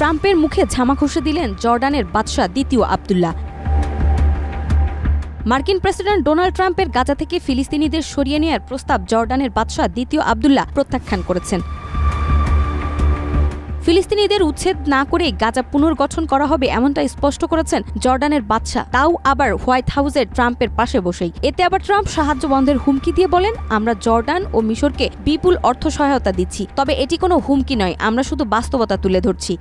ট্রাম্পের মুখে ঝামা ঘষে দিলেন জর্ডানের বাদশা দ্বিতীয় আব্দুল্লাহ। মার্কিন প্রেসিডেন্ট ডোনাল্ড ট্রাম্পের গাজা থেকে ফিলিস্তিনিদের সরিয়ে নেওয়ার প্রস্তাব জর্ডানের বাদশা দ্বিতীয় আব্দুল্লাহ প্রত্যাখ্যান করেছেন। ফিলিস্তিনিদের উচ্ছেদ না করে গাজা পুনর্গঠন করা হবে এমনটা স্পষ্ট করেছেন জর্ডানের বাদশা, তাও আবার হোয়াইট হাউসের ট্রাম্পের পাশে বসেই। এতে আবার ট্রাম্প সাহায্য বন্ধের হুমকি দিয়ে বলেন, আমরা জর্ডান ও মিশরকে বিপুল অর্থ সহায়তা দিচ্ছি, তবে এটি কোনো হুমকি নয়, আমরা শুধু বাস্তবতা তুলে ধরছি।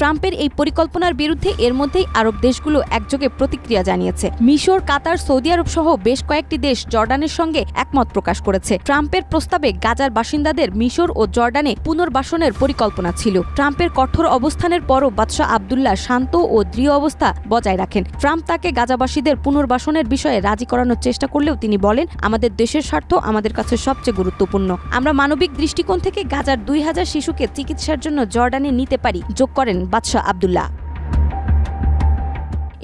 ট্রাম্পের এই পরিকল্পনার বিরুদ্ধে এর মধ্যেই আরব দেশগুলো একযোগে প্রতিক্রিয়া জানিয়েছে। মিশর, কাতার, সৌদি আরব সহ বেশ কয়েকটি দেশ জর্ডানের সঙ্গে একমত প্রকাশ করেছে। ট্রাম্পের প্রস্তাবে গাজার বাসিন্দাদের মিশর ও জর্ডানে পুনর্বাসনের পরিকল্পনা ছিল। ট্রাম্পের কঠোর অবস্থানের পরও বাদশাহ আব্দুল্লাহ শান্ত ও দৃঢ় অবস্থা বজায় রাখেন। ট্রাম্প তাকে গাজাবাসীদের পুনর্বাসনের বিষয়ে রাজি করানোর চেষ্টা করলেও তিনি বলেন, আমাদের দেশের স্বার্থ আমাদের কাছে সবচেয়ে গুরুত্বপূর্ণ। আমরা মানবিক দৃষ্টিকোণ থেকে গাজার 2000 শিশুকে চিকিৎসার জন্য জর্ডানে নিতে পারি, যোগ করেন বাদশাহ আব্দুল্লাহ।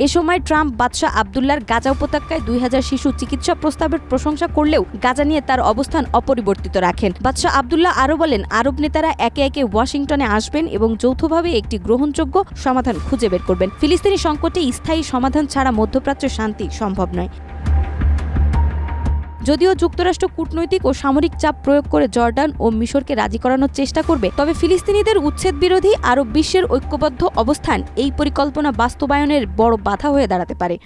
এ সময় ট্রাম্প বাদশাহ আব্দুল্লাহর গাজা উপত্যকায় 2000 শিশু চিকিৎসা প্রস্তাবের প্রশংসা করলেও গাজা নিয়ে তার অবস্থান অপরিবর্তিত রাখেন। বাদশাহ আব্দুল্লাহ আরও বলেন, আরব নেতারা একে একে ওয়াশিংটনে আসবেন এবং যৌথভাবে একটি গ্রহণযোগ্য সমাধান খুঁজে বের করবেন। ফিলিস্তিনি সংকটে স্থায়ী সমাধান ছাড়া মধ্যপ্রাচ্যে শান্তি সম্ভব নয়। যদিও যুক্তরাষ্ট্র কূটনৈতিক ও সামরিক চাপ প্রয়োগ করে জর্ডান ও মিশরকে রাজি করানোর চেষ্টা করবে, তবে ফিলিস্তিনিদের উচ্ছেদ বিরোধী আরব বিশ্বের ঐক্যবদ্ধ অবস্থান এই পরিকল্পনা বাস্তবায়নের বড় বাধা হয়ে দাঁড়াতে পারে।